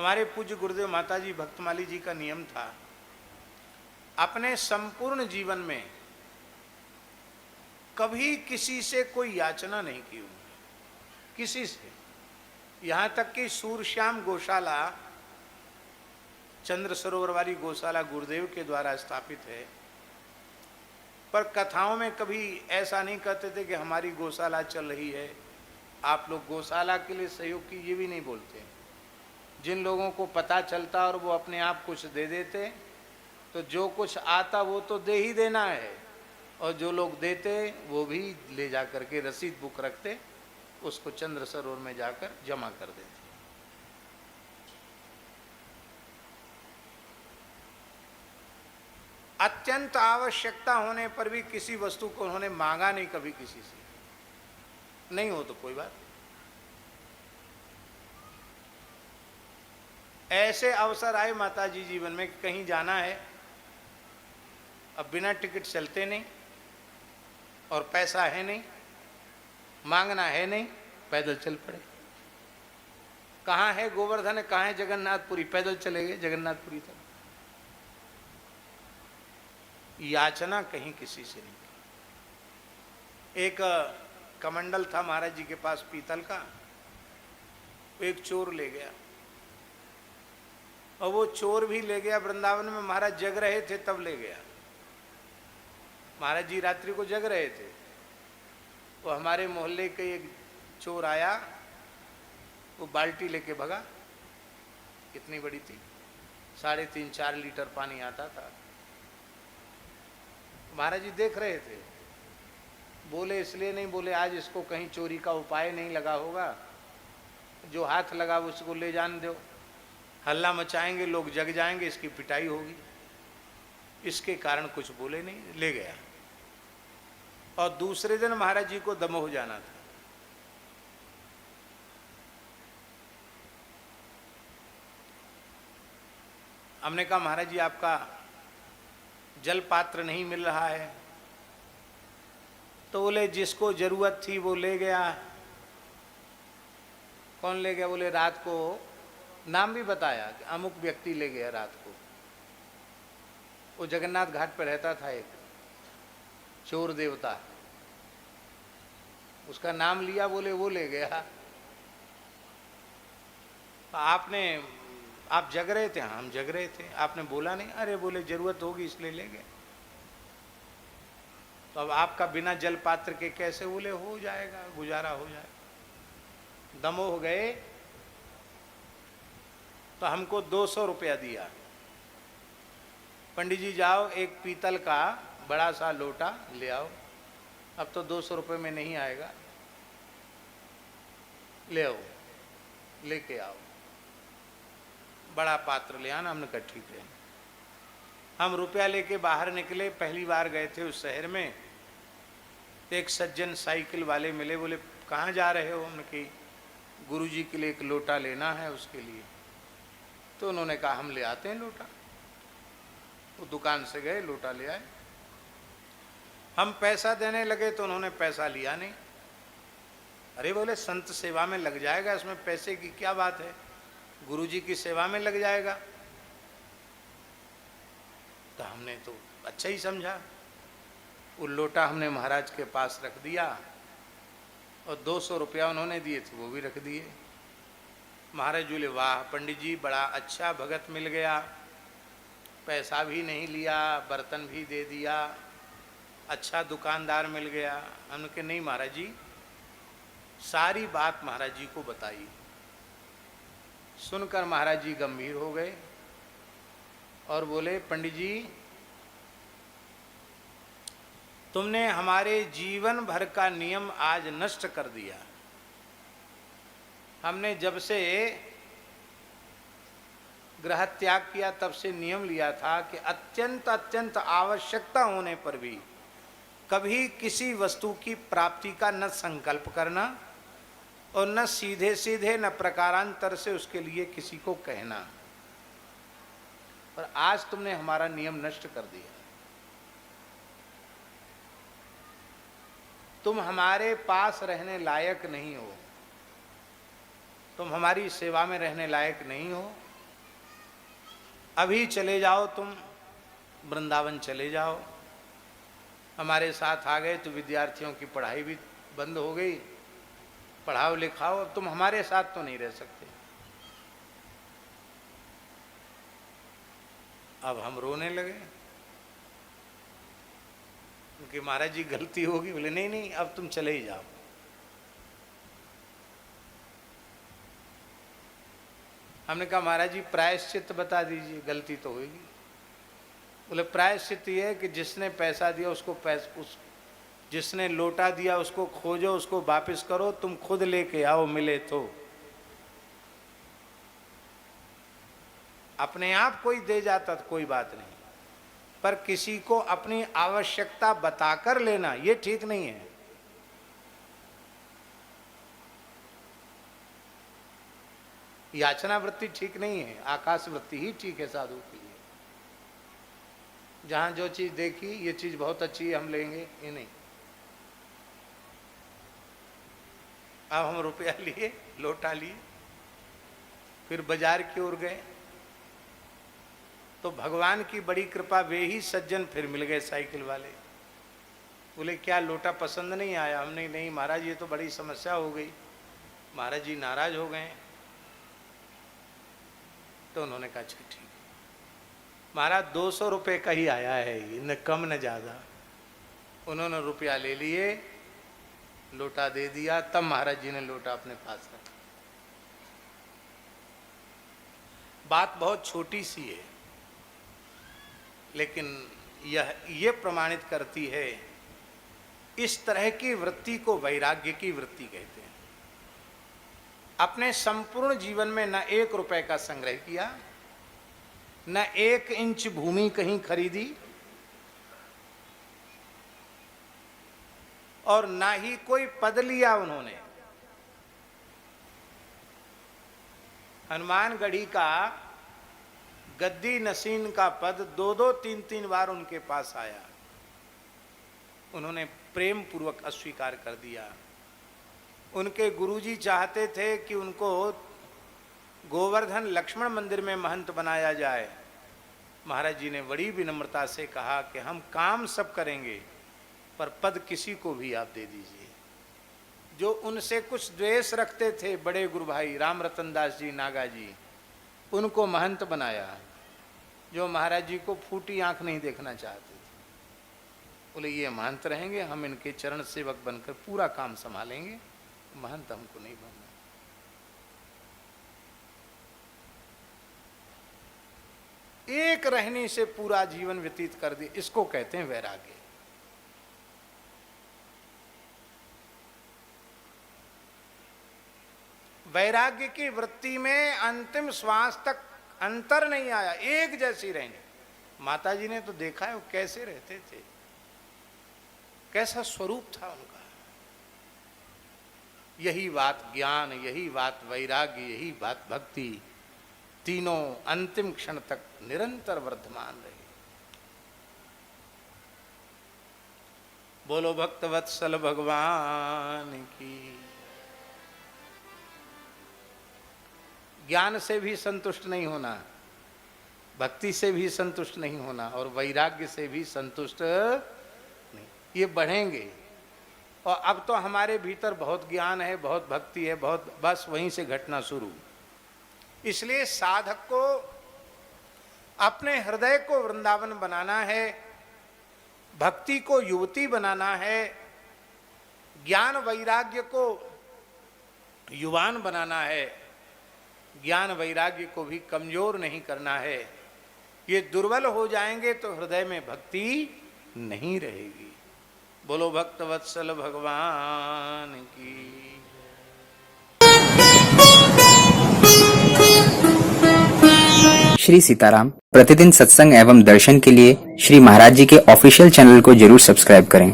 हमारे पूज्य गुरुदेव माताजी भक्तमाली जी का नियम था, अपने संपूर्ण जीवन में कभी किसी से कोई याचना नहीं की उन्होंने, किसी से। यहाँ तक कि सूरश्याम गौशाला, चंद्र सरोवर वाली गौशाला गुरुदेव के द्वारा स्थापित है, पर कथाओं में कभी ऐसा नहीं कहते थे कि हमारी गौशाला चल रही है, आप लोग गौशाला के लिए सहयोग कीजिए, भी नहीं बोलते। जिन लोगों को पता चलता और वो अपने आप कुछ दे देते, तो जो कुछ आता वो तो दे ही देना है, और जो लोग देते वो भी ले जा करके रसीद बुक रखते, उसको चंद्र सरोवर में जाकर जमा कर देते। अत्यंत आवश्यकता होने पर भी किसी वस्तु को उन्होंने मांगा नहीं कभी किसी से। नहीं हो तो कोई बात। ऐसे अवसर आए माता जी जीवन में कि कहीं जाना है, अब बिना टिकट चलते नहीं, और पैसा है नहीं, मांगना है नहीं, पैदल चल पड़े। कहाँ है गोवर्धन, कहाँ है जगन्नाथपुरी, पैदल चले गए जगन्नाथपुरी तक। याचना कहीं किसी से नहीं की। एक कमंडल था महाराज जी के पास पीतल का, एक चोर ले गया, और वो चोर भी ले गया वृंदावन में, महाराज जग रहे थे तब ले गया। महाराज जी रात्रि को जग रहे थे, वो हमारे मोहल्ले के एक चोर आया, वो बाल्टी लेके भगा, कितनी बड़ी थी, 3.5-4 लीटर पानी आता था। महाराज जी देख रहे थे, बोले इसलिए नहीं बोले आज इसको कहीं चोरी का उपाय नहीं लगा होगा, जो हाथ लगा उसको ले जाने दो, हल्ला मचाएंगे लोग जग जाएंगे, इसकी पिटाई होगी। इसके कारण कुछ बोले नहीं, ले गया। और दूसरे दिन महाराज जी को दमोह जाना था। हमने कहा महाराज जी आपका जल पात्र नहीं मिल रहा है, तो बोले जिसको जरूरत थी वो ले गया। कौन ले गया? बोले रात को, नाम भी बताया कि अमुक व्यक्ति ले गया रात को। वो जगन्नाथ घाट पर रहता था एक चोर देवता, उसका नाम लिया, बोले वो ले गया। आप जग रहे थे? हाँ हम जग रहे थे। आपने बोला नहीं? अरे बोले जरूरत होगी इसलिए ले गए। तो अब आपका बिना जल पात्र के कैसे? बोले हो जाएगा, गुजारा हो जाएगा। दमोह गए तो हमको 200 रुपया दिया, पंडित जी जाओ एक पीतल का बड़ा सा लोटा ले आओ। अब तो 200 रुपये में नहीं आएगा, ले आओ, लेके आओ, बड़ा पात्र ले आना। हमने कहा ठीक है। हम रुपया लेके बाहर निकले, पहली बार गए थे उस शहर में। तो एक सज्जन साइकिल वाले मिले, बोले कहाँ जा रहे हो? हमने कही गुरुजी के लिए एक लोटा लेना है उसके लिए। तो उन्होंने कहा हम ले आते हैं लोटा। वो दुकान से गए, लोटा ले आए। हम पैसा देने लगे तो उन्होंने पैसा लिया नहीं। अरे बोले संत सेवा में लग जाएगा, इसमें पैसे की क्या बात है, गुरुजी की सेवा में लग जाएगा। तो हमने तो अच्छा ही समझा। वो लोटा हमने महाराज के पास रख दिया, और 200 रुपया उन्होंने दिए थे वो भी रख दिए। महाराज बोले वाह पंडित जी बड़ा अच्छा भगत मिल गया, पैसा भी नहीं लिया, बर्तन भी दे दिया, अच्छा दुकानदार मिल गया। हमने कहा नहीं महाराज जी, सारी बात महाराज जी को बताई। सुनकर महाराज जी गंभीर हो गए और बोले पंडित जी तुमने हमारे जीवन भर का नियम आज नष्ट कर दिया। हमने जब से गृह त्याग किया तब से नियम लिया था कि अत्यंत अत्यंत आवश्यकता होने पर भी कभी किसी वस्तु की प्राप्ति का न संकल्प करना और न सीधे सीधे न प्रकारांतर से उसके लिए किसी को कहना। पर आज तुमने हमारा नियम नष्ट कर दिया। तुम हमारे पास रहने लायक नहीं हो, तुम हमारी सेवा में रहने लायक नहीं हो, अभी चले जाओ, तुम वृंदावन चले जाओ, हमारे साथ आ गए तो विद्यार्थियों की पढ़ाई भी बंद हो गई, पढ़ाओ लिखाओ, अब तुम हमारे साथ तो नहीं रह सकते। अब हम रोने लगे कि महाराज जी गलती होगी। बोले नहीं नहीं, अब तुम चले ही जाओ। हमने कहा महाराज जी प्रायश्चित बता दीजिए, गलती तो होगी। बोले प्रायश्चित ये है कि जिसने पैसा दिया उसको जिसने लोटा दिया उसको खोजो, उसको वापस करो, तुम खुद लेके आओ मिले तो। अपने आप कोई दे जाता तो कोई बात नहीं, पर किसी को अपनी आवश्यकता बताकर लेना ये ठीक नहीं है। याचना वृत्ति ठीक नहीं है, आकाश वृत्ति ही ठीक है साधु के लिए। जहां जो चीज देखी ये चीज बहुत अच्छी है हम लेंगे, ये नहीं। अब हम रुपया लिए, लोटा लिए, फिर बाजार की ओर गए तो भगवान की बड़ी कृपा, वे ही सज्जन फिर मिल गए साइकिल वाले। बोले क्या लोटा पसंद नहीं आया? हमने नहीं महाराज ये तो बड़ी समस्या हो गई, महाराज जी नाराज हो गए। तो उन्होंने कहा अच्छा ठीक, महाराज 200 रुपये का ही आया है ये, न कम न ज्यादा। उन्होंने रुपया ले लिए, लोटा दे दिया, तब महाराज जी ने लोटा अपने पास रखा। बात बहुत छोटी सी है, लेकिन ये प्रमाणित करती है, इस तरह की वृत्ति को वैराग्य की वृत्ति कहते हैं। अपने संपूर्ण जीवन में न 1 रुपए का संग्रह किया, न 1 इंच भूमि कहीं खरीदी, और ना ही कोई पद लिया उन्होंने। हनुमानगढ़ी का गद्दी नसीन का पद 2-2, 3-3 बार उनके पास आया, उन्होंने प्रेम पूर्वक अस्वीकार कर दिया। उनके गुरुजी चाहते थे कि उनको गोवर्धन लक्ष्मण मंदिर में महंत बनाया जाए। महाराज जी ने बड़ी विनम्रता से कहा कि हम काम सब करेंगे, पर पद किसी को भी आप दे दीजिए। जो उनसे कुछ द्वेष रखते थे बड़े गुरु भाई राम रतन दास जी नागा जी, उनको महंत बनाया। जो महाराज जी को फूटी आंख नहीं देखना चाहते थे, बोले ये महंत रहेंगे, हम इनके चरण सेवक बनकर पूरा काम संभालेंगे, महंत हमको नहीं बनना। एक रहने से पूरा जीवन व्यतीत कर दिया, इसको कहते हैं वैराग्य। वैराग्य की वृत्ति में अंतिम श्वास तक अंतर नहीं आया, एक जैसी रहने। माता जी ने तो देखा है वो कैसे रहते थे, कैसा स्वरूप था उनका। यही बात ज्ञान, यही बात वैराग्य, यही बात भक्ति, तीनों अंतिम क्षण तक निरंतर वर्धमान रहे। बोलो भक्तवत्सल भगवान की। ज्ञान से भी संतुष्ट नहीं होना, भक्ति से भी संतुष्ट नहीं होना, और वैराग्य से भी संतुष्ट नहीं। ये बढ़ेंगे। और अब तो हमारे भीतर बहुत ज्ञान है, बहुत भक्ति है, बहुत, बस वहीं से घटना शुरू। इसलिए साधक को अपने हृदय को वृंदावन बनाना है, भक्ति को युवती बनाना है, ज्ञान वैराग्य को युवान बनाना है, ज्ञान वैराग्य को भी कमजोर नहीं करना है। ये दुर्बल हो जाएंगे तो हृदय में भक्ति नहीं रहेगी। बोलो भक्तवत्सल भगवान की। श्री सीताराम प्रतिदिन सत्संग एवं दर्शन के लिए श्री महाराज जी के ऑफिशियल चैनल को जरूर सब्सक्राइब करें।